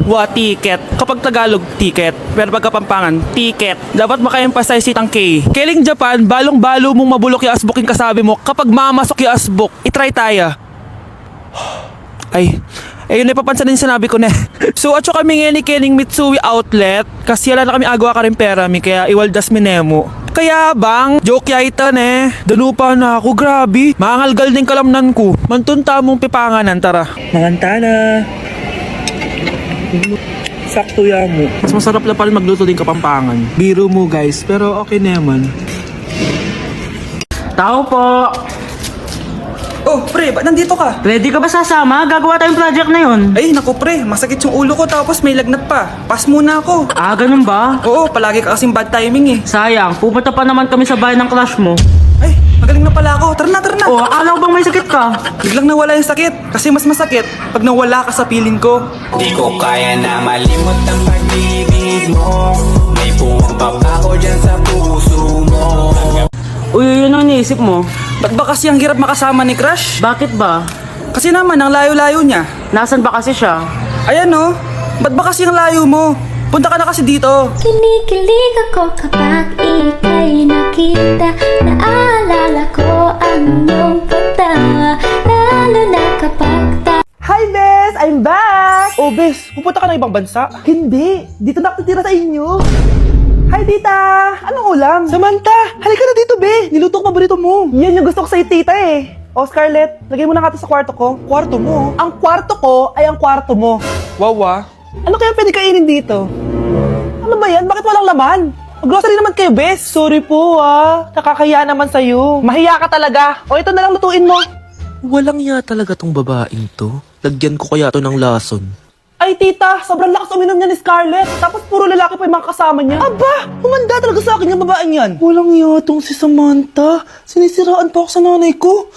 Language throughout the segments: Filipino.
Wa ticket. Kapag Tagalog, ticket. Pero pag Kapampangan, ticket. Dapat maka-emphasize itang K. Keling Japan, balong-balo mong mabulok yung asbok yung kasabi mo. Kapag mamasok yung asbok, itry tayo. Ay, ayun na papansin din sinabi ko na. So, at kami nga ni Kening Mitsui Outlet. Kasi wala na kami agawa ka rin pera mi. Kaya iwaldas mi nemo. Kaya bang, joke yaitan eh. Danupa na ako, grabe. Mangalgal din kalamnan ko. Mantunta mong pipanganan, tara. Mangantana. Sakto yan mo. Mas masarap na pa rin magluto din Kapampangan. Biro mo guys, pero okay naman. Tao po! Oh, pre, ba't nandito ka? Ready ka ba sasama? Gagawa tayong project na yun. Ay, naku pre, masakit yung ulo ko tapos may lagnat pa. Pass muna ako. Ah, ganun ba? Oo, palagi ka kasing bad timing eh. Sayang, pupunta pa naman kami sa bahay ng crush mo. Ay, magaling na pala ako. Tara na, tara na. Oh, akala ko bang may sakit ka? Biglang nawala yung sakit. Kasi mas masakit pag nawala ka sa piling ko. Di ko kaya na malimot ang pag-ibig mo. May puwang papako dyan sa puso mo. Uy, yun ang iniisip mo. Ba't ba kasi ang hirap makasama ni Crush? Bakit ba? Kasi naman, ang layo-layo niya. Nasan ba kasi siya? Ayan oh, ba't ba kasi ang layo mo? Punta ka na kasi dito. Kinikilig ako kapag ika'y nakita. Naalala ko ang iyong pagtawa, lalo na kapag Hi, Bes! I'm back! Oh, Bes, pupunta ka ng ibang bansa? Hindi, dito na ako titira sa inyo. Hi, tita! Anong ulam? Samantha, halika na dito, Be! Niluto ko paborito mo. Yan yung gusto ko sa'yo, tita eh. Oh, Scarlett, lagay mo na nga ito sa kwarto ko. Kwarto mo? Ang kwarto ko ay ang kwarto mo. Wawa. Ano kaya pwede kainin dito? Ano ba yan? Bakit walang laman? Mag-grocery naman kayo, Bes. Sorry po, nakakaya naman sa'yo. Mahiya ka talaga. O, ito na lang lutuin mo. Walang ya talaga tong babaeng to. Lagyan ko kaya to ng lason. Ay, tita, sobrang lakas uminom niya ni Scarlett. Tapos puro lalaki pa yung mga kasama niya. Aba, humanda talaga sa akin yung babaeng yan. Walang yatong si Samantha. Sinisiraan pa ako sa nanay ko.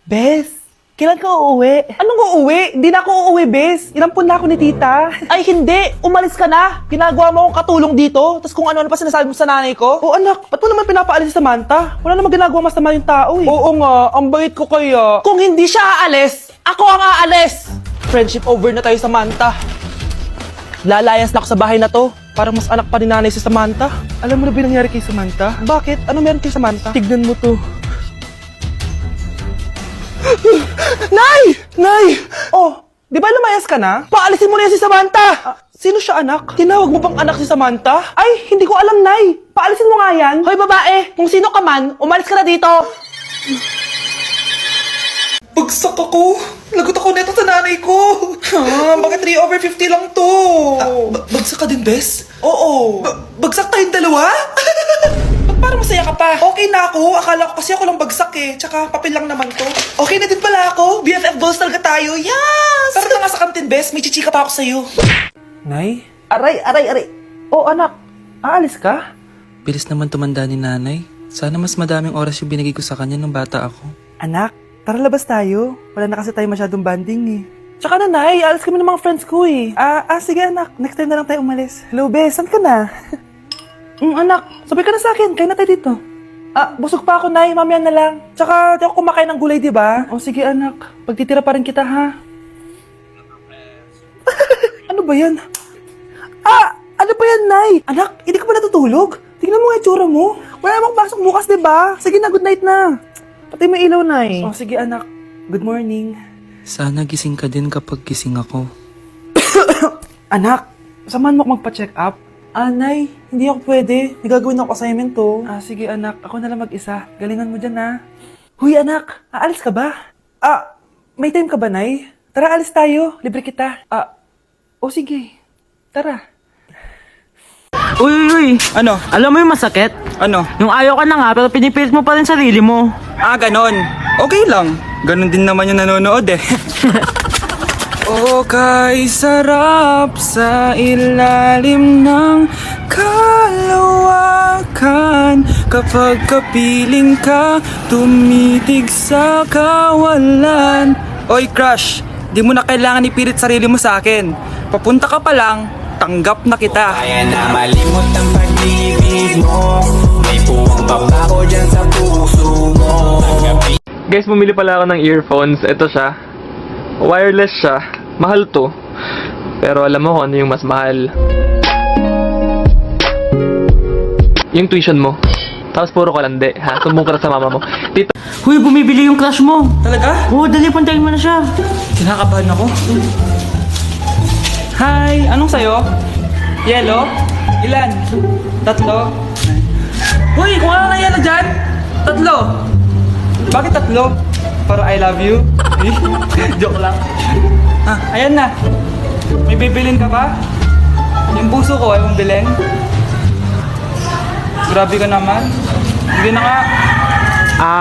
Bes, kailan ka uuwi? Anong uuwi? Hindi na ako uuwi, Bes. Inampun na ako ni tita. Ay, hindi. Umalis ka na. Ginagawa mo akong katulong dito. Tapos kung ano-ano pa sinasabi mo sa nanay ko. Oh, anak, ba't mo naman pinapaalis si Samantha? Wala naman ginagawa masama yung tao eh. Oo nga, ang bait ko kaya. Kung hindi siya aalis, ako ang aalis. Friendship over na tayo, Samantha. Lalayas na ako sa bahay na to. Parang mas anak pa ni nanay si Samantha. Alam mo na ba yung nangyari kay Samantha? Bakit? Ano meron kay Samantha? Tignan mo to. Nay! Nay! Oh, di ba lumayas ka na? Paalisin mo na yan si Samantha! Sino siya, anak? Tinawag mo bang anak si Samantha? Ay, hindi ko alam, Nay. Paalisin mo nga yan. Hoy, babae! Kung sino ka man, umalis ka na dito! Bagsak ako! Lagot ako neto sa nanay ko! Bakit 3/50 lang to? Bagsak ka din, Bes? Oo. Bagsak tayong dalawa? Ba't parang masaya ka pa? Okay na ako. Akala ko kasi ako lang bagsak eh. Tsaka papel lang naman to. Okay na din pala ako. BFF goals talaga tayo. Yes! Tara na nga sa kantin, Bes. May chichika pa ako sa'yo. Nay? Aray. Oh, anak. Aalis ka? Bilis naman tumanda ni nanay. Sana mas madaming oras yung binigay ko sa kanya nung bata ako. Anak, tara labas tayo. Wala na kasi tayo masyadong banding eh. Tsaka na, Nay. Alis kami ng mga friends ko eh. Sige anak. Next time na lang tayo umalis. Hello, Bes. Saan ka na? Anak. Sabay ka na sa akin. Kain na tayo dito. Busog pa ako, Nay. Mamaya na lang. Tsaka, di ako kumakain ng gulay, di ba? O sige, anak. Pagtitira pa rin kita, ha? Ano ba yan? Ano ba yan, Nay? Anak, hindi ka ba natutulog? Tingnan mo nga itsura mo. Wala namang pasok bukas, di ba? Sige na, good night na. Patay mo ilaw, Nay. O sige, anak. Good morning. Sana gising ka din kapag gising ako. Anak, samahan mo ako magpa-check up. Nay, hindi ako pwede. May gagawin ako assignment to. Sige anak, ako na lang mag-isa. Galingan mo dyan, ha. Huy anak, aalis ka ba? May time ka ba, Nay? Tara, alis tayo. Libre kita. Sige. Tara. Uy. Ano? Alam mo yung masakit? Ano? Yung ayaw ka na nga, pero pinipilit mo pa rin sarili mo. Ganon. Okay lang. Ganon din naman yung nanonood eh. Okay, sarap sa ilalim ng kalawakan. Kapag kapiling ka, tumitig sa kawalan. Oy, Crush, di mo na kailangan ipilit sarili mo sa akin. Papunta ka pa lang, tanggap na kita. Kaya na malimot ang pag-ibig mo. May puwang papako dyan sa puso mo. Guys, bumili pala ako ng earphones. Ito siya. Wireless siya. Mahal to. Pero alam mo kung ano yung mas mahal. Yung tuition mo. Tapos puro kalande, ha? Sumbong ka na sa mama mo. Tito, Huy, bumibili yung crush mo. Talaga? Oo, dali, puntahin mo na siya. Kinakabahan ako. Hi! Anong sayo? Yellow? Ilan? 3? Uy! Kung ano na yellow dyan? 3! Bakit 3? Para I love you? Joke lang. Ayan na. May bibilin ka ba? Yung puso ko ay mong bilhin. Grabe ka naman. Hindi na nga.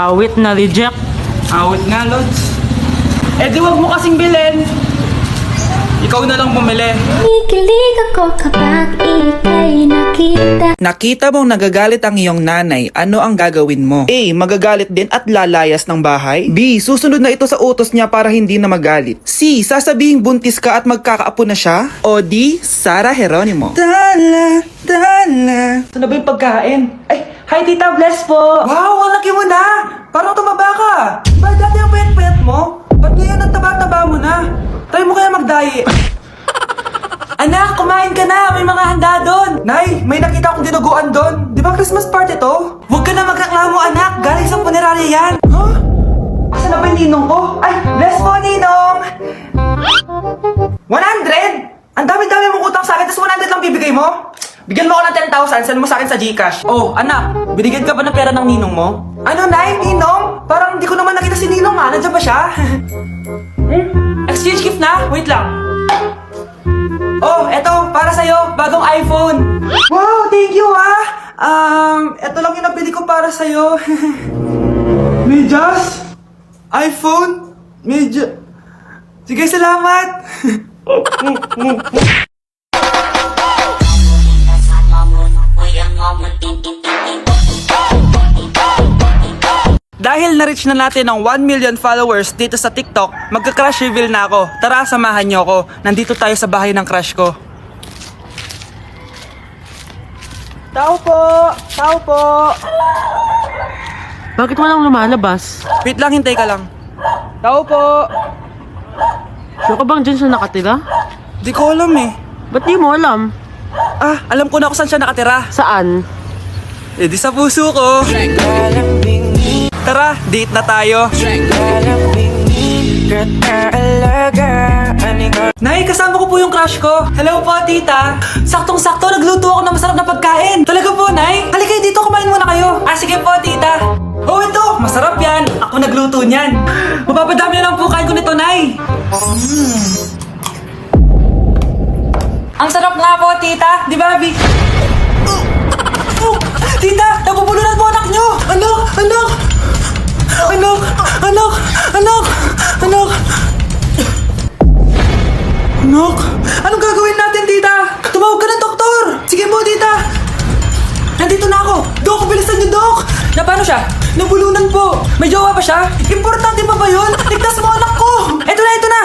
Awit na reject. Awit nga, Lods. Eh di wag mo kasing bilhin. Ikaw na lang bumili. Kinikilig ako kapag ika'y nakita. Nakita mong nagagalit ang iyong nanay, ano ang gagawin mo? A. Magagalit din at lalayas ng bahay. B. Susunod na ito sa utos niya para hindi na magalit. C. Sasabihing buntis ka at magkakaapo na siya. O D. Sara Geronimo. Dala. Saan na ba yung pagkain? Ay, hi Tita, bless po! Wow, ang laki mo na! Parang tumaba ka! Ba, dati ang payat-payat mo? Ba't ngayon ang taba-taba mo na? Try mo kaya mag-diet? Anak, kumain ka na! May mga handa doon! Nay, may nakita akong dinuguan doon! Di ba Christmas party to? Huwag ka na magreklamo, anak! Galing sa punerarya yan! Huh? Asan na ba yung ninong ko? Ay, bless po, ninong! 100? Ang dami-dami mong utang sa akin, tapos 100 lang bibigay mo? Bigyan mo ako ng 10,000, send mo sa akin sa Gcash. Oh, anak, binigyan ka ba ng pera ng ninong mo? Ano, Nay? Ninong? Parang hindi ko naman nakita si ninong, ha? Nandiyan ba siya? Exchange gift na? Wait lang. Oh, eto, para sa'yo, bagong iPhone. Wow, thank you, ha? Eto lang yung nabili ko para sa'yo. Medyas? iPhone? Sige, salamat. Dahil na-reach na natin ang 1 million followers dito sa TikTok, magka-crush reveal na ako. Tara, samahan niyo ako. Nandito tayo sa bahay ng crush ko. Tao po! Tao po! Bakit walang lumalabas? Wait lang, hintay ka lang. Tao po! Sure ka bang dyan siya nakatira? Di ko alam eh. Ba't di mo alam? Alam ko na kung saan siya nakatira. Saan? Eh di sa puso ko. Tara, date na tayo. Nay, kasama ko po yung crush ko. Hello po, tita. Saktong-sakto, nagluto ako ng masarap na pagkain. Talaga po, Nay? Halika kayo dito, kumain muna kayo. Sige po, tita. Oh, ito, masarap yan. Ako nagluto niyan. Mapapadami na lang po kain ko nito, Nay. Ang sarap nga po, tita. Di ba, Abby? Tita, nabubulunan po anak nyo. Anak! Anong gagawin natin, tita? Tumawag ka ng doktor! Sige po, tita! Nandito na ako! Dok, bilisan niyo, Dok! Na paano siya? Nabulunan po! May jowa pa siya? Importante pa ba yun? Ligtas mo anak ko! Ito na!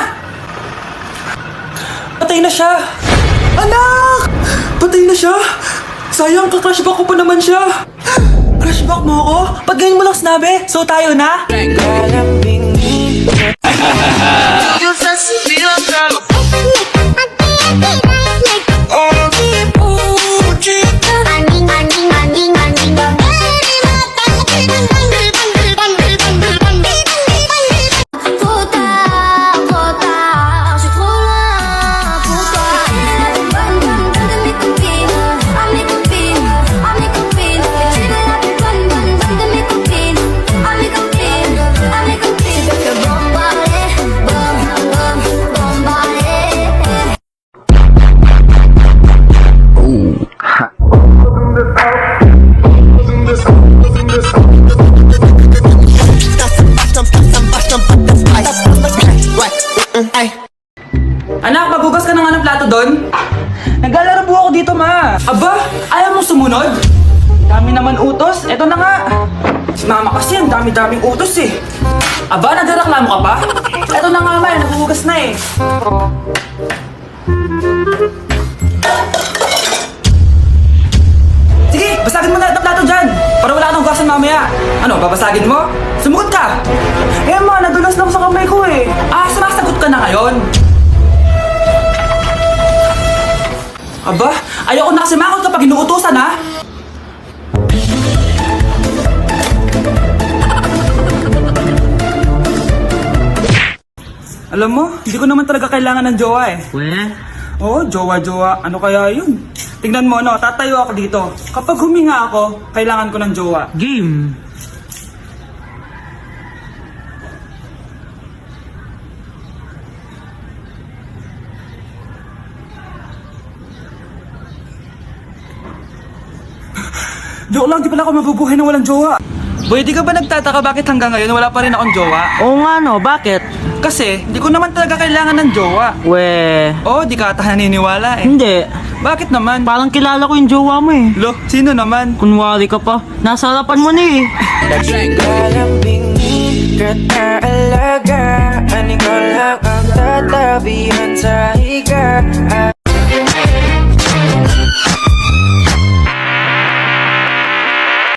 Patay na siya! Anak! Patay na siya! Sayang, ka-crushback ko pa naman siya! Crushback mo ako? Pag ganyan mo lang sinabi, so tayo na? Anak, magugas ka na nga ng plato doon? Naglalaro po ako dito, ma. Aba, ayaw mong sumunod? Dami naman utos. Eto na nga. Si mama kasi, ang dami-daming utos eh. Aba, nagreklamo ka pa? Eto na nga, ma. Nagugugas na eh. Sige, basagin mo lahat ng plato dyan. Para wala ka nang hugasan mamaya. Ano, babasagin mo? Sumugot ka. Eh, ma, nadulas na ako sa kamay ko eh. Sumasagot ka na ngayon. Aba, ayoko na kasi makot kapag inuutusan ha. Alam mo, hindi ko naman talaga kailangan ng jowa eh. Weh? Oo, jowa-jowa. Ano kaya yun? Tingnan mo, no, tatayo ako dito. Kapag huminga ako, kailangan ko ng jowa. Game. Joke lang, di pala ako mabubuhay na walang jowa. Boy, di ka ba nagtataka bakit hanggang ngayon wala pa rin akong jowa? Oo nga no, bakit? Kasi, di ko naman talaga kailangan ng jowa. Weh? Oo, di ka ata naniniwala eh. Hindi. Bakit naman? Parang kilala ko yung jowa mo eh. Lo, sino naman? Kunwari ka pa. Nasa harapan mo na eh. Galambingin ka alaga, ani ko lang ang tatabihan sa higa.